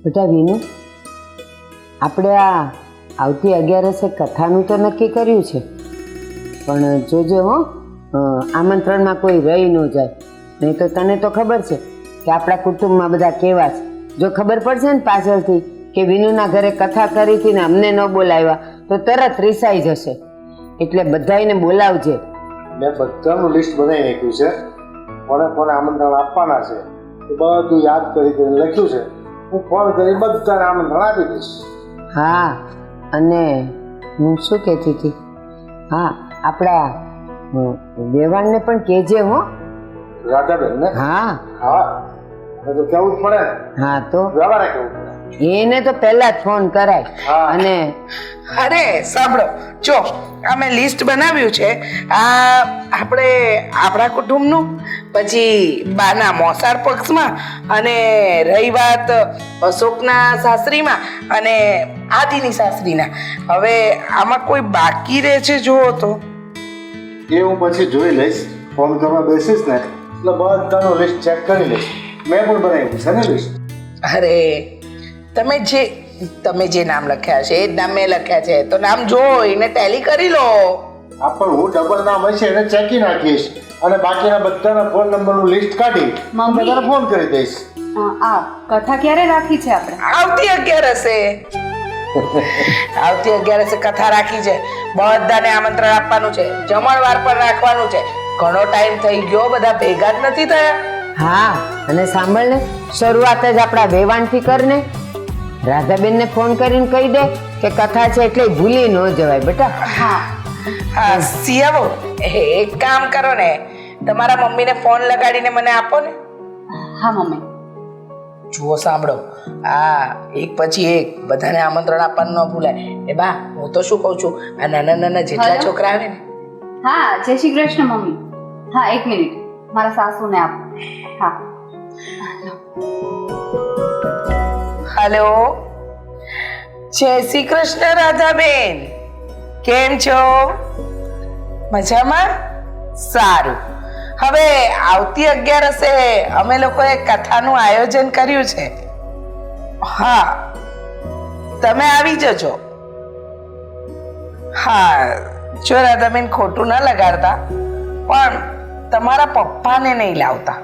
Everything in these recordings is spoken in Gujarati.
બેટા વિનુ, આપણે આ આવતી 11 કથાનું તો નક્કી કર્યું છે, પણ જોજે હો, આમંત્રણમાં કોઈ રહી ન જાય, નહીં તો તને તો ખબર છે કે આપણા કુટુંબમાં બધા કેવા છે. જો ખબર પડશે ને પાછળથી કે વિનુના ઘરે કથા કરી હતી ને અમને ન બોલાવ્યા તો તરત રિસાઈ જશે. એટલે બધાને બોલાવજે. મેં બધાનું લિસ્ટ બનાવી નાખ્યું છે, કોને કોને આમંત્રણ આપવાના છે એ બધું યાદ કરીને લખ્યું છે. હું ફોન કરી બધાને આમંત્રણ આપી દઈશ. હા, અને હું શું કહેતી હતી, હા આપણા વેવાણને પણ કહેજે હો. રાધાબેન ને? હા હા, તો કેવું જ પડે ને. હા, તો વ્યવહારે કેવું પડે. એને તો પહેલા જ ફોન કરાય. અને અરે સાંભળો, જો અમે લિસ્ટ બનાવ્યું છે આ આપણે આપણા કુટુંબનું, પછી બાના મોસાળ પક્ષમાં, અને રહી વાત અશોકના સાસરીમાં અને આદિની સાસરીના. હવે આમાં કોઈ બાકી રહે છે જુઓ તો. એ હું પછી જોઈ લઈશ. ફોન કરવા બેસીશ ને એટલે બધાનું લિસ્ટ ચેક કરી લઈશ. મેં પણ બનાવ્યું છે ને લિસ્ટ. અરે તમે જે નામ લખ્યા છે એ જ નામ મેં લખ્યા છે, તો નામ જોઈને ટેલી કરી લો. આ પણ હું ડબલ નામ હશે એને ચેકી નાખીશ અને બાકીના બધાના ફોન નંબરનું લિસ્ટ કાઢી બધાને ફોન કરી દઈશ. આ કથા ક્યારે રાખી છે આપણે? આવતી 11 આવતી 11 કથા રાખી છે. બધાને આમંત્રણ આપવાનું છે, જમણવાર પણ રાખવાનું છે. ઘણો ટાઈમ થઈ ગયો, બધા ભેગા જ નથી થયા. હા, અને સાંભળ ને, શરૂઆત જ આપણા વેવાણથી કરને. રાધાબેનને ફોન કરીને કહી દે કે કથા છે એટલે ભૂલી ન જવાય બેટા. હા સિયાબો, એક કામ કરો ને, તમારા મમ્મીને ફોન લગાડીને મને આપો ને. હા મમ્મી. જુઓ સાંભળો, આ એક પછી એક બધાને આમંત્રણ આપવાનું ન ભૂલાય. એ બા, હું તો શું કહું છું, આ નાના નાના જેટલા છોકરા આવે ને. હા, જય શ્રી કૃષ્ણ મમ્મી. હા, 1 મિનિટ, મારા સાસુને આપો. હા. હેલો, જય શ્રી કૃષ્ણ રાધાબેન, કેમ છો? મજામાં? સારું. હવે આવતી 11 અમે લોકોએ કથાનું આયોજન કર્યું છે. હા, તમે આવી જજો. હા, જો રાધાબેન ખોટું ન લગાડતા, પણ તમારા પપ્પાને નહીં લાવતા.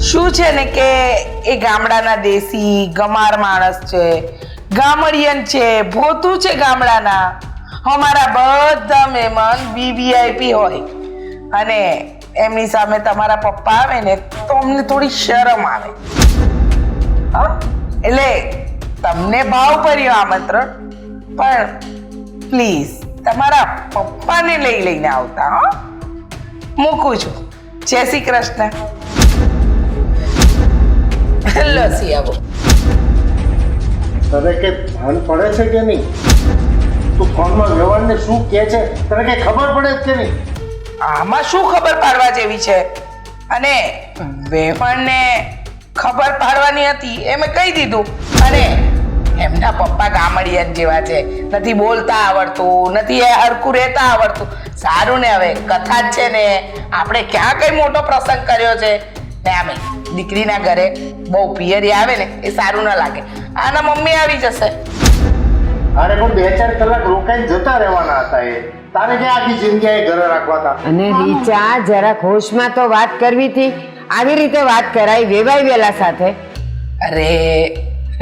શું છે ને કે એ ગામડાના દેશી ગમાર માણસ છે, ગામડિયન છે, ભોતું છે ગામડાના. અમારા બધા મહેમાન વીવીઆઈપી હોય, અને એમની સામે તમારા પપ્પા આવે ને તો અમને થોડી શરમ આવે. એટલે તમને ભાવ પડ્યો આમંત્રણ, પણ પ્લીઝ તમારા પપ્પાને લઈને આવતા. હા, મૂકું છું. જય શ્રી કૃષ્ણ. લસી આવો. તને કઈ ભાન પડે છે કે નહીં? તું ફોનમાં વ્યવહારને શું કહે છે તને કઈ ખબર પડે કે નહીં? આમાં શું ખબર પાડવા જેવી છે? અને વેવાણને ખબર પાડવાની હતી એ મેં કહી દીધું. અને એમના પપ્પા ગામડિયન જેવા છે, નથી બોલતા આવડતું, નથી હરખું રહેતા આવડતું. સારું ને, હવે કથા જ છે ને, આપણે ક્યાં કઈ મોટો પ્રસંગ કર્યો છે ને. આમે દીકરીના ઘરે બહુ પિયરી આવે ને એ સારું ના લાગે. આના મમ્મી આવી જશે. અરે પણ 2-4 કલાક રોકાઈને જતા રહેવાના હતા. એ તારે ક્યાં આખી જિંદગી એ ઘરે રાખવા હતા? અને રીચા, જરાક હોશમાં તો વાત કરવી હતી. આવી રીતે વાત કરાય વેવાઈ વેલા સાથે? અરે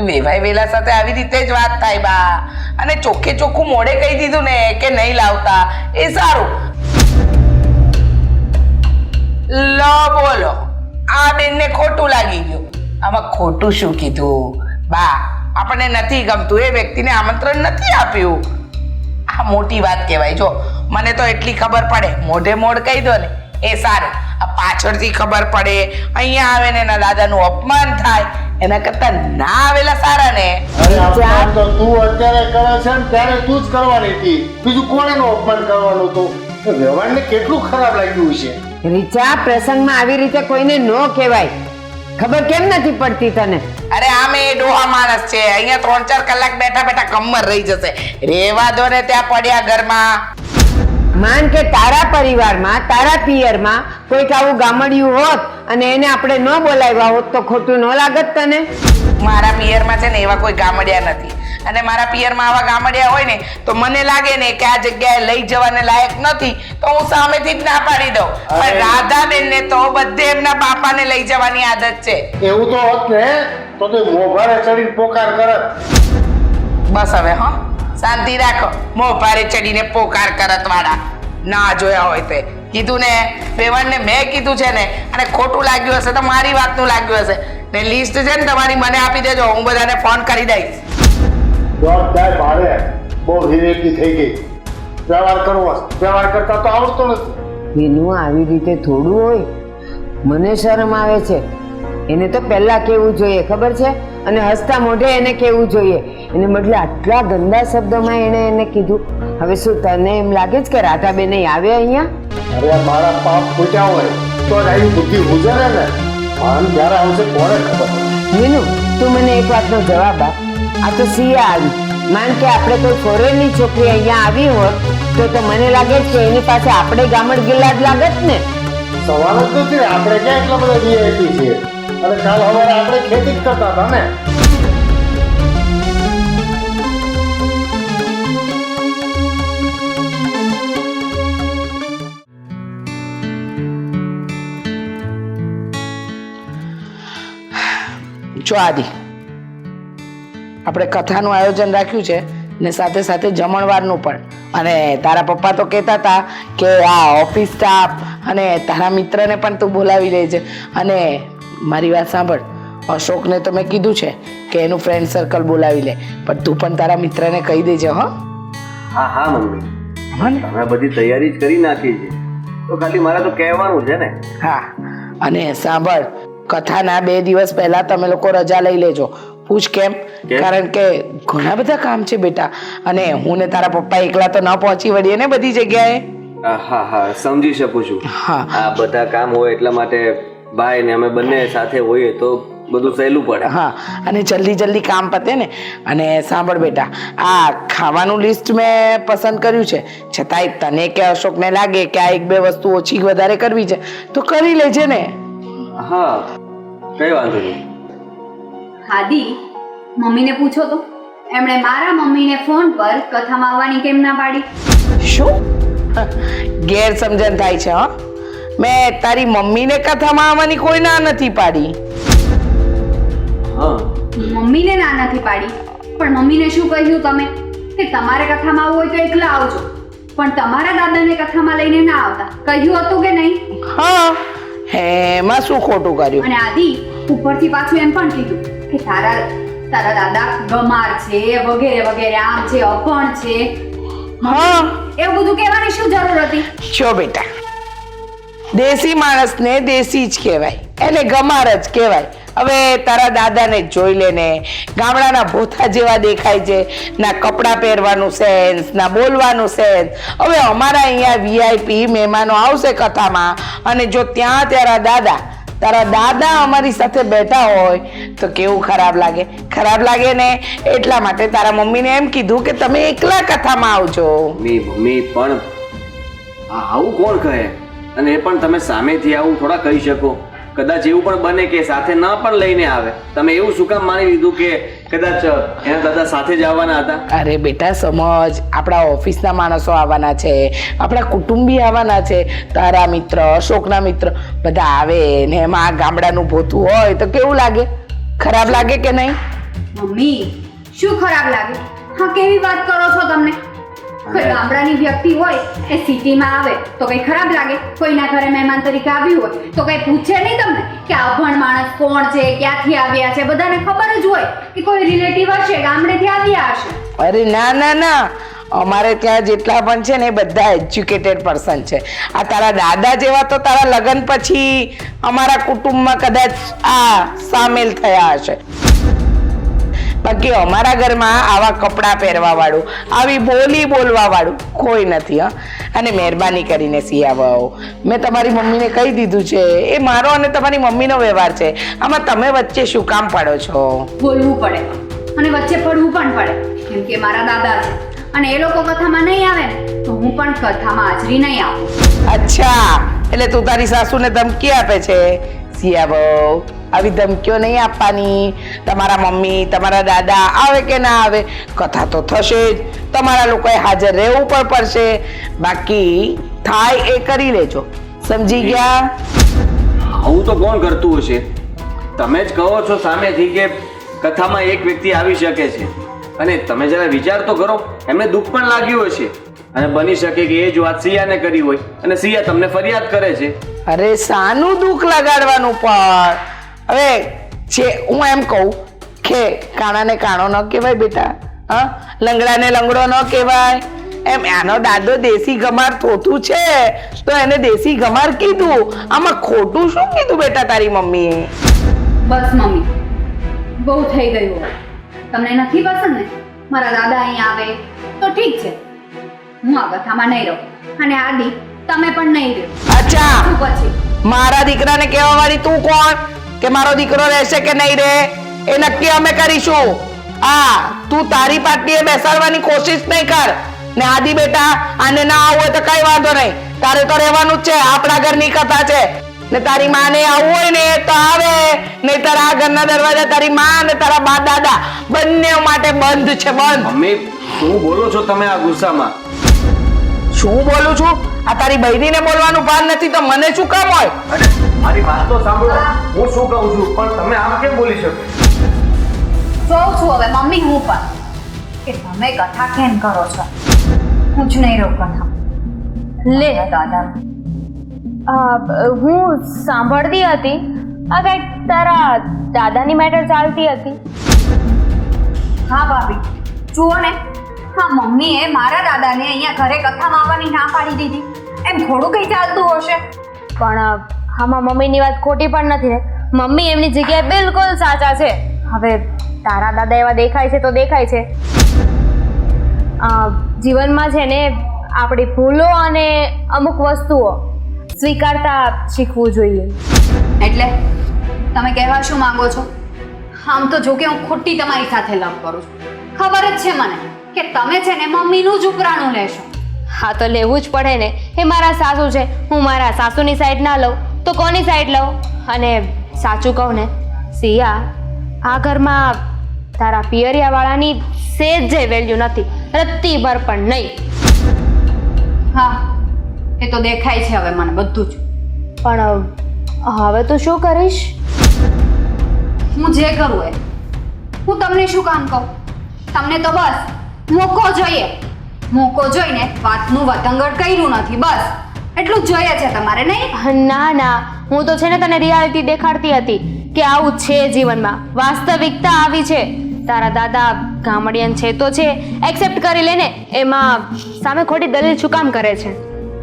વેવાઈ વેલા સાથે આવી રીતે જ વાત થાય બા. અને ચોખ્ખે ચોખ્ખું મોઢે કહી દીધું ને કે નહીં લાવતા, એ સારું. લો બોલો, આ બેનને ખોટું લાગી ગયું. આમાં ખોટું શું કીધું બા? આપણને નથી ગમતું એ વ્યક્તિને આમંત્રણ નથી આપ્યું. આ મોટી વાત કહેવાય. જો મને તો એટલી ખબર પડે, મોઢે મોઢ કહી દો ને એ સારું. આ પાછળથી ખબર પડે, અહીંયા આવે ને એના દાદાનું અપમાન થાય, એના કરતા ના આવેલા સારા ને. અરે અપમાન તો તું અત્યારે કરે છે ને ત્યારે તું જ કરવાની હતી. બીજું કોણ એનું અપમાન કરવાનું હતું? વ્યવહારને કેટલું ખરાબ લાગ્યું છે. રીચા, પ્રસંગમાં આવી રીતે કોઈને ન કહેવાય. ખબર કેમ નથી પડતી તને? અરે આમે ડોહા માણસ છે, અહીંયા 3-4 કલાક બેઠા બેઠા કમર રહી જશે. રેવા દો ને ત્યાં પડ્યા ઘરમાં. માન કે તારા પરિવારમાં તારા પિયરમાં કોઈક આવું ગામડિયું હોત અને એને આપણે ન બોલાવ્યા હોત તો ખોટું ન લાગત તને? મારા પિયરમાં છે ને એવા કોઈ ગામડિયા નથી, અને મારા પિયરમાં આવા ગામડિયા હોય ને તો મને લાગે ને કે આ જગ્યાએ લઈ જવાને લાયક નથી તો હું સામેથી જ ના પાડી દઉં. પણ રાધાબેન ને તો બધે એમના બાપાને લઈ જવાની આદત છે. એવું તો હોત ને તો તે મોભારે ચડીને પોકાર કરત. બસ હવે હો, શાંતિ રાખો. મોભારે ચડીને પોકાર કરત વાળા ના જોયા હોય તે કીધું ને. વેવાણને મેં કીધું છે ને, અને ખોટું લાગ્યું હશે તો મારી વાતનું લાગ્યું હશે ને. લિસ્ટ છે ને તમારી મને આપી દેજો, હું બધાને ફોન કરી દઈશ. જવાબદાર ભારે બહુ વિવેકી થઈ ગઈ. વ્યવહાર કરવો વ્યવહાર કરતા તો આવડતો નથી. એનું આવી રીતે થોડું હોય. મને શરમ આવે છે. એને તો પહેલા કેવું જોઈએ ખબર છે, અને હસતા મોઢે એને કેવું જોઈએ. એને બદલે આટલા ગંદા શબ્દોમાં એને કીધું. હવે શું તને એમ લાગે છે કે રાધાબેન આવે અહીંયા? અરે મારા પાપ ફૂટ્યા હોય તો જ આવી બુદ્ધિ ગુજરે ને. ભાન ક્યારે આવશે કોને ખબર. મીનુ, તું મને એક વાતનો જવાબ આપ. આ તો સિયા આવી. માન કે આપણે કોઈ ફોરેનની છોકરી અહીંયા આવી હોત તો મને લાગે છે કે એની પાસે આપણે ગામડ ગિલ્લાદ લાગત ને. સવાલ જ નથી ને. આપણે ક્યાં એટલા બધા વીઆઈપી છીએ? અને કાલ સવારે આપણે ખેતી જ કરતા હતા ને. જો આદિ, આપણે કથાનું આયોજન રાખ્યું છે ને સાથે સાથે જમણવારનું પણ. અને તારા પપ્પા તો કહેતા હતા કે આ ઓફિસ સ્ટાફ અને તારા મિત્રને પણ તું બોલાવી લેજે. અને મારી વાત સાંભળ, અશોકને તો મેં કીધું છે કે એનું ફ્રેન્ડ સર્કલ બોલાવી લે, પણ તું પણ તારા મિત્રને કહી દેજે. હો? હા હા મમ્મી, અમે બધી તૈયારી જ કરી નાખી છે, તો ખાલી મારે તો કહેવાનું છે ને. હા, અને સાંભળ, કથાના 2 દિવસ પહેલા તમે લોકો રજા લઈ લેજો. પૂછ કેમ? કારણ કે ઘણા બધા કામ છે બેટા, અને હું ને તારા પપ્પા એકલા તો ન પહોંચી વળીએ ને બધી જગ્યાએ. હા હા સમજી શકું છું. હા, આ બધા કામ હોય એટલા માટે ભાઈ ને અમે બંને સાથે હોઈએ તો બધું સહેલું પડે. હા, અને જલ્દી જલ્દી કામ પતે ને. અને સાંભળ બેટા, આ ખાવાનું લિસ્ટ મેં પસંદ કર્યું છે, છતાંય તને કે અશોકને લાગે કે આ 1-2 વસ્તુ ઓછી વધારે કરવી છે તો કરી લેજે ને. હા, કઈ વાંધો નહીં. આદિ, મમ્મીને પૂછો તો, એમણે મારા મમ્મીને ફોન પર કથામાં આવવાની કેમ ના પાડી? શું ગેરસમજણ થાય છે? હા, મેં તારી મમ્મીને કથામાં આવવાની કોઈ ના નથી પાડી. હા, મમ્મીને ના નથી પાડી, પણ મમ્મીને શું કહ્યું તમે કે તમારે કથામાં આવવું હોય તો એકલા આવજો, પણ તમારા દાદાને કથામાં લઈને ના આવતા. કહ્યું હતું કે નહીં? હા, એમાં શું ખોટું કર્યું? અને આદિ, ઉપરથી પાછું એમ પણ કીધું કે તારા દાદા ગમાર છે વગેરે વગેરે, આમ છે, અપણ છે. હા, એવું બધું કહેવાની શું જરૂર હતી? જો બેટા, દેશી માણસને દેશી જ કહેવાય, એને ગમાર જ કહેવાય. હવે તારા દાદાને જ જોઈ લે ને, ગામડાના ભોથા જેવા દેખાય છે, ના કપડાં પહેરવાનું સેન્સ, ના બોલવાનું સેન્સ. હવે અમારા અહીંયા વીઆઈપી મહેમાનો આવશે કથામાં, અને જો ત્યાં તારા દાદા અમારી સાથે બેઠા હોય તો કેવું ખરાબ લાગે? ખરાબ લાગે ને. એટલા માટે તારા મમ્મીને એમ કીધું કે તમે એકલા કથામાં આવજો. મમ્મી પણ આવું કોણ કહે? અને એ પણ તમે સામેથી આવું થોડા કહી શકો. કદાચ એવું પણ બને કે સાથે ન પણ લઈને આવે. તમે એવું શું કામ માની લીધું કે કદાચ એના દાદા સાથે જ આવવાના હતા? અરે બેટા સમજ, આપણા ઓફિસના માણસો આવવાના છે, આપણા કુટુંબી આવવાના છે, તારા મિત્ર, અશોકના મિત્ર બધા આવે ને એમાં આ ગામડાનું ભોતું હોય તો કેવું લાગે? ખરાબ લાગે કે નહીં? મમ્મી, શું ખરાબ લાગે? હા, કેવી વાત કરો છો તમને? કોઈ ગામડાની વ્યક્તિ હોય એ સિટીમાં આવે તો કઈ ખરાબ લાગે? કોઈના ઘરે મહેમાન તરીકે આવ્યું હોય તો કઈ પૂછે નહીં તમને કે અભણ માણસ કોણ છે, ક્યાંથી આવ્યા છે? બધાને ખબર જ હોય કે કોઈ રિલેટિવ હશે, ગામડેથી આવ્યા હશે. અરે ના ના ના, અમારે ત્યાં જેટલા પણ છે ને એ બધા એજ્યુકેટેડ પર્સન છે. આ તારા દાદા જેવા તો તારા લગ્ન પછી અમારા કુટુંબમાં કદાચ આ સામેલ થયા હશે. બાકી અમારા ઘરમાં આવા કપડાં પહેરવા વાળું, આવી બોલી બોલવા વાળું કોઈ નથી. હા, અને મહેરબાની કરીને સિયાવાઓ, મેં તમારી મમ્મીને કહી દીધું છે, એ મારો અને તમારી મમ્મીનો વ્યવહાર છે, આમાં તમે વચ્ચે શું કામ પડો છો? બોલવું પડે અને વચ્ચે પડવું પણ પડે, કેમ કે મારા દાદા છે અને એ લોકો કથામાં નહીં આવે ને તો હું પણ કથામાં હાજરી નહીં આપું. અચ્છા, એટલે તું તારી સાસુને ધમકી આપે છે? સિયા બહુ આવી ધમકીઓ નહીં આપવાની. તમારા મમ્મી તમારા દાદા આવે કે ના આવે, કથા તો થશે જ. તમારા લોકોએ હાજર રહેવું પણ પડશે. બાકી થાય એ કરી લેજો, સમજી ગયા? આવું તો કોણ કરતું હશે? તમે જ કહો છો સામેથી કે કથામાં એક વ્યક્તિ આવી શકે છે, અને તમે જરા વિચાર તો કરો, એમને દુઃખ પણ લાગ્યું હશે, અને બની શકે કે એ જ વાત સિયાને કરી હોય અને સિયા તમને ફરિયાદ કરે છે. અરે શાનું દુઃખ લગાડવાનું? પણ હવે છે હું એમ કહું કે કાણાને કાણો ન કહેવાય બેટા, હા, લંગડાને લંગડો ન કહેવાય. એમ આનો દાદો દેશી ગમાર થોતું છે તો એને દેશી ગમાર કીધું. આમાં ખોટું શું કીધું બેટા તારી મમ્મીએ? બસ મમ્મી, બહુ થઈ ગયું હવે. તમને નથી પસંદ ને મારા દાદા અહીંયા આવે તો ઠીક છે, હું આ કથામાં નહીં રહું, અને આદિ તમે પણ નહીં રહો. અચ્છા, શું પછી? મારા દીકરાને કહેવા વાળી તું કોણ કે મારો દીકરો રહેશે કે નહીં રહે? એ નક્કી અમે કરીશું. હા, તું તારી પાર્ટીએ બેસાડવાની કોશિશ નહીં કર. ને આદિ બેટા, આને ના આવું હોય તો કઈ વાંધો નહીં, તારે તો રહેવાનું જ છે. આપણા ઘરની કથા છે, ને તારી માને આવવું હોય ને તો આવે, નહીં તારા આ ઘરના દરવાજા તારી માં અને તારા બા દાદા બંને માટે બંધ છે, બંધ. મમ્મી, શું બોલો છો તમે આ ગુસ્સામાં? શું બોલું છું? આ તારી બહેરીને બોલવાનું ભાન નથી તો મને શું કામ હોય? અરે મારી વાત તો સાંભળો, હું શું કહું છું, પણ તમે આમ કેમ બોલી શકો? જોઉં છું હવે મમ્મી હું પણ કે તમે કથા કેમ કરો છો. હું જ નહીં રહું કથા. લે દાદા, હું સાંભળતી હતી આ કંઈક તારા દાદાની મેટર ચાલતી હતી. હા ભાભી, જુઓ ને, હા મમ્મીએ મારા દાદાને અહીંયા ઘરે કથામાં આવવાની ના પાડી દીધી. એમ થોડું કંઈ ચાલતું હશે? પણ આમાં મમ્મીની વાત ખોટી પણ નથી ને. મમ્મી એમની જગ્યાએ બિલકુલ સાચા છે. હવે તારા દાદા એવા દેખાય છે તો દેખાય છે. જીવનમાં છે ને આપણી ભૂલો અને અમુક વસ્તુઓ સ્વીકારતા શીખવું જોઈએ. એટલે તમે કહેવા શું માંગો છો? આમ તો જો કે હું ખોટી તમારી સાથે લવ કરું છું. ખબર જ છે મને કે તમે છે ને મમ્મીનું જ ઉપરાણું લેશો. હા તો લેવું જ પડે ને. એ મારા સાસુ છે, હું મારા સાસુની સાઈડ ના લઉં તો કોની સાઈડ લઉં? અને સાચું કહું ને સિયા, આ ઘરમાં તારા પિયરિયાવાળાની સેજ જે વેલ્યુ નથી, રત્તી ભર પણ નહીં. હા, એ તો દેખાય છે હવે મને બધું જ. પણ હવે તું શું કરીશ? હું જે કરું એ. હું તમને શું કામ કહું? તમને તો બસ મોકો જોઈએ. મોકો જોઈને વાતનું વતંગડ કર્યું નથી, બસ એટલું જ જોઈએ છે તમારે, નહીં? ના ના, હું તો છે ને તને રિયાલિટી દેખાડતી હતી કે આવું છે જીવનમાં, વાસ્તવિકતા આવી છે. તારા દાદા ગામડિયન છે તો છે, એક્સેપ્ટ કરી લે ને. એમાં સામે ખોટી દલીલ શું કામ કરે છે?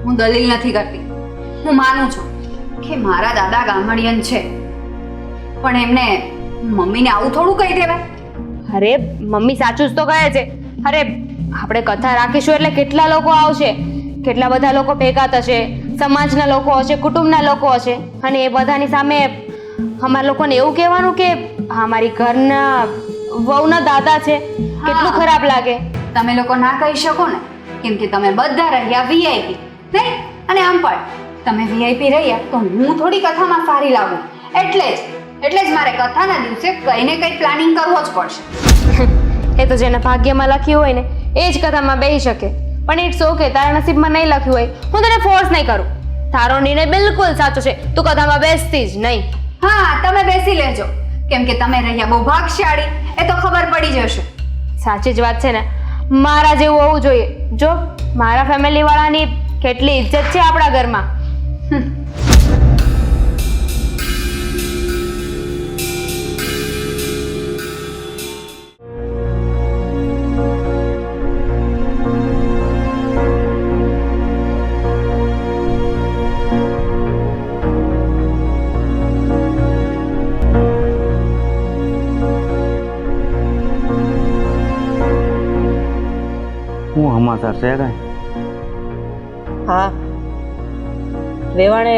હું દલીલ નથી કરતી. હું માનું છું કે મારા દાદા ગામડિયન છે, પણ એમને મમ્મીને આવું થોડું કહી દેવાય. અરે મમ્મી સાચું જ તો કહે છે. અરે આપણે કથા રાખીશું એટલે કેટલા લોકો આવશે, કેટલા બધા લોકો ભેગા થશે, સમાજના લોકો હશે, કુટુંબના લોકો હશે, અને એ બધાની સામે અમારા લોકોને એવું કહેવાનું કે અમારી ઘરના વહુના દાદા છે. કેટલું ખરાબ લાગે. તમે લોકો ના કહી શકો ને, કેમ કે તમે બધા રહ્યા વીઆઈપી, નહીં? અને આમ પણ તમે વીઆઈપી રહ્યા તો હું થોડી કથામાં સારી લાગું. એટલે જ મારે કથાના દિવસે કંઈ ને કંઈ પ્લાનિંગ કરવો જ પડશે. એ તો જેના ભાગ્યમાં લખ્યું હોય ને એ જ કથામાં બેસી શકે. પણ ઇટ્સ ઓકે, તારા નસીબમાં નહીં લખ્યું હોય, હું તને ફોર્સ નહીં કરું. તારો નિર્ણય બિલકુલ સાચો છે, તું કથામાં બેસતી જ નહીં. હા, તમે બેસી લેજો, કેમ કે તમે રહ્યા બહુ ભાગશાળી, એ તો ખબર પડી જશે. સાચી જ વાત છે ને. મારા જેવું હોવું જોઈએ. જો મારા ફેમિલી વાળાની કેટલી ઇજ્જત છે આપણા ઘરમાં. શું સમાચાર છે કાંઈ? હા, વેવાણે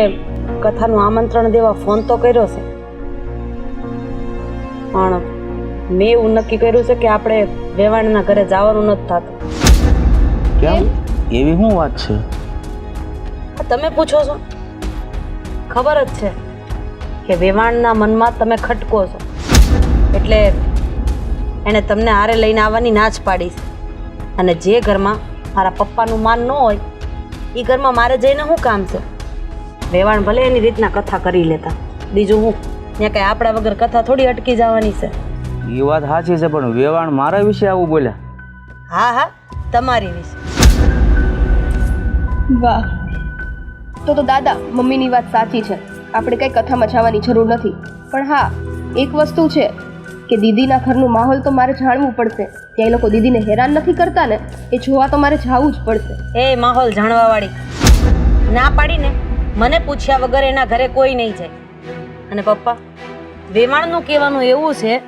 કથાનું આમંત્રણ દેવા ફોન તો કર્યો છે, પણ મેં એવું નક્કી કર્યું છે કે આપણે વેવાણના ઘરે જવાનું નથી થતું. કેમ? એવી શું વાત છે? આ તમે પૂછો છો? ખબર જ છે કે વેવાણના મનમાં તમે ખટકો છો, એટલે એણે તમને હારે લઈને આવવાની ના જ પાડી છે. અને જે ઘરમાં મારા પપ્પાનું માન ન હોય એ ઘરમાં મારે જઈને શું કામ છે? વેવાણ ભલે એની રીતના કથા કરી લેતા, બીજું હું ત્યાં કાંઈ આપણા વગર કથા થોડી અટકી જવાની છે. એ વાત સાચી છે, પણ વેવાણ મારા વિશે આવું બોલ્યા? હા હા, તમારી વિશે. વાહ, તો દાદા મમ્મીની વાત સાચી છે. આપણે કઈ કથામાં જવાની જરૂર નથી. પણ હા, એક વસ્તુ છે કે દીદીના ઘરનું માહોલ તો મારે જાણવું પડશે. ત્યાં એ લોકો દીદીને હેરાન નથી કરતા ને, એ જોવા તો મારે જવું જ પડશે. એ માહોલ જાણવાવાળી ના પાડીને મને પૂછ્યા વગર એના ઘરે કોઈ નહીં જાય. અને પપ્પા, વેવાણનું કહેવાનું એવું છે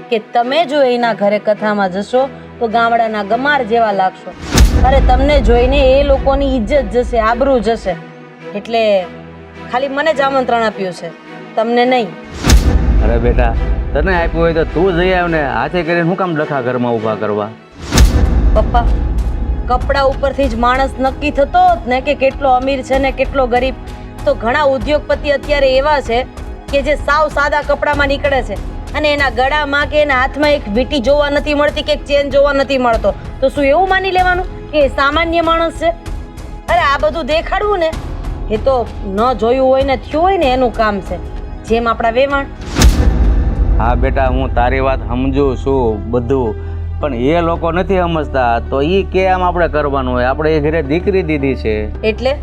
કે તમે જો એના ઘરે કથામાં જશો તો ગામડાના ગમાર જેવા લાગશો. અરે તમને જોઈને એ લોકોની ઇજ્જત જશે, આબરૂ જશે. એટલે ખાલી મને જ આમંત્રણ આપ્યું છે, તમને નહીં. અરે બેટા, તને આપ્યું હોય તો તું જઈ આવ ને, હાથે કરીને શું કામ ડખા ઘરમાં ઊભા કરવા? પપ્પા, કપડા ઉપરથી જ માણસ નક્કી થતો હોત ને કે કેટલો અમીર છે ને કેટલો ગરીબ, તો ઘણા ઉદ્યોગપતિ અત્યારે એવા છે કે જે સાવ સાદા કપડામાં નીકળે છે અને એના ગળામાં કે એના હાથમાં એક વીંટી જોવા નથી મળતી કે એક ચેન જોવા નથી મળતો. તો શું એવું માની લેવાનું કે એ સામાન્ય માણસ છે? અરે આ બધું દેખાડવું ને એ તો ન જોયું હોય ને થયું હોય ને એનું કામ છે, જેમ આપણા વેવાણ. હા બેટા, હું તારી વાત સમજુ છું બધું, પણ એ લોકો નથી સમજતા. તો એ કે આમ આપણે કરવાનું હોય? આપણે એ ઘરે દીકરી દીધી છે. એટલે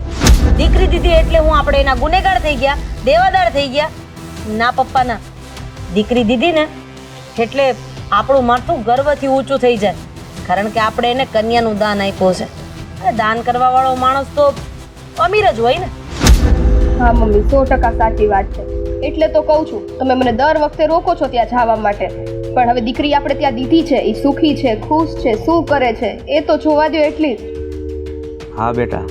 દીકરી દીધી એટલે હું આપણે એના ગુનેગાર થઈ ગયા, દેવાદાર થઈ ગયા? ના પપ્પા ના, દીકરી દીધી ને એટલે આપણું માથું ગર્વથી ઊંચું થઈ જાય, કારણ કે આપણે એને કન્યાનું દાન આપ્યું છે. અને દાન કરવા વાળો માણસ તો અમીર જ હોય ને. હા મમ્મી, 100% સાચી વાત છે. એટલે તો કહું છું, તમે મને દર વખતે રોકો છો ત્યાં જવા માટે, પણ હવે દીકરી આપણે ત્યાં દીધી છે, એ સુખી છે, ખુશ છે, શું કરે છે એ તો જોવા દો એટલી જ. હા બેટા,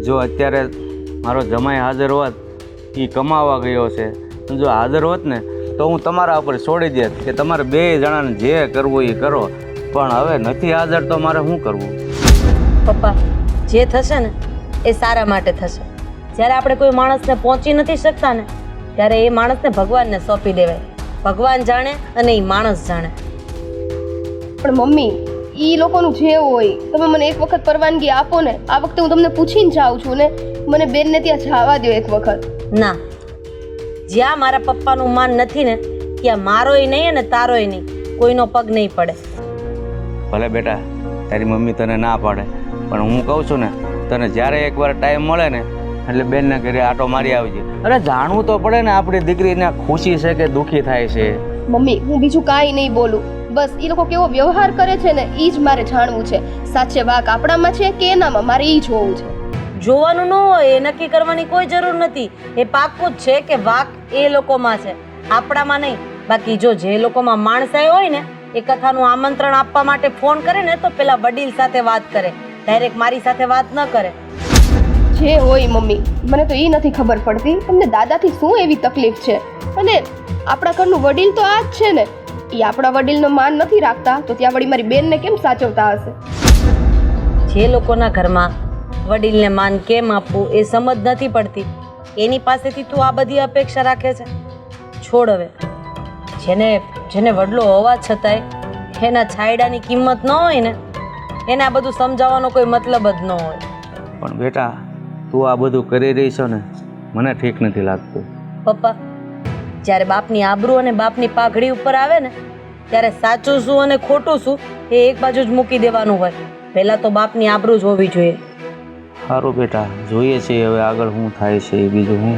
જો અત્યારે મારો જમાઈ હાજર હોત, એ કમાવા ગયો છે, જો હાજર હોત ને તો હું તમારા ઉપર છોડી દેત કે તમારે બે જણાને જે કરવું એ કરો, પણ હવે નથી હાજર તો મારે શું કરવું? પપ્પા, જે થશે ને એ સારા માટે થશે. જ્યારે આપણે કોઈ માણસને પહોંચી નથી શકતા ને ત્યારે એ માણસને ભગવાનને સોંપી દેવાય. ભગવાન જાણે અને એ માણસ જાણે. પણ મમ્મી, એ લોકોનું જે હોય, તમે મને એક વખત પરવાનગી આપો ને. આ વખતે હું તમને પૂછીને જાઉં છું ને, મને બેનને ત્યાં જવા દો એક વખત. ના, જ્યાં મારા પપ્પાનું માન નથી ને ત્યાં મારોય નહીં અને તારોય નહીં, કોઈનો પગ નહીં પડે. ભલે બેટા, તારી મમ્મી તને ના પાડે, પણ હું કહું છું ને, તને જ્યારે એકવાર ટાઈમ મળે ને એટલે બેનના ઘરે આટો મારી આવજે. અરે જાણવું તો પડે ને આપણી દીકરીને ખુશી છે કે દુઃખી થાય છે. મમ્મી, હું બીજું કાંઈ નહીં બોલું, બસ એ લોકો કેવો વ્યવહાર કરે છે ને એ જ મારે જાણવું છે. સાચે વાક આપણામાં છે કે એનામાં, મારે એ જોવું છે. જોવાનું ન હોય એ નક્કી કરવાની કોઈ જરૂર નથી. એ પાક્કું જ છે કે વાક એ લોકોમાં છે, આપણામાં નહીં. બાકી જો જે લોકોમાં માણસાઈ હોય ને એ કથાનું આમંત્રણ આપવા માટે ફોન કરે ને તો પેલા વડીલ સાથે વાત કરે, ડાયરેક્ટ મારી સાથે વાત ન કરે. જે હોય મમ્મી, મને તો એ નથી ખબર પડતી તમને દાદાથી શું એવી તકલીફ છે. અને આપણા ઘરનું વડીલ તો આ જ છે ને, એ આપણા વડીલનો માન નથી રાખતા તો ત્યાં વળી મારી બેનને કેમ સાચવતા હશે? જે લોકોના ઘરમાં વડીલને માન કેમ આપવું એ સમજ નથી પડતી, એની પાસેથી તું આ બધી અપેક્ષા રાખે છે. છોડ હવે. જેને જેને વડલો હોવા છતાંય એના છાયડાની કિંમત ન હોય ને એને આ બધું સમજાવવાનો કોઈ મતલબ જ ન હોય. પણ બેટા, તું આ બધું કરી રહી છો ને મને ઠીક નથી લાગતું. પપ્પા, જ્યારે બાપની આબરૂ અને બાપની પાઘડી ઉપર આવે ને ત્યારે સાચું શું અને ખોટું શું એ એક બાજુ જ મૂકી દેવાનું હોય. પહેલાં તો બાપની આબરૂ જ હોવી જોઈએ. સારું બેટા, જોઈએ છીએ હવે આગળ શું થાય છે એ બીજું હું.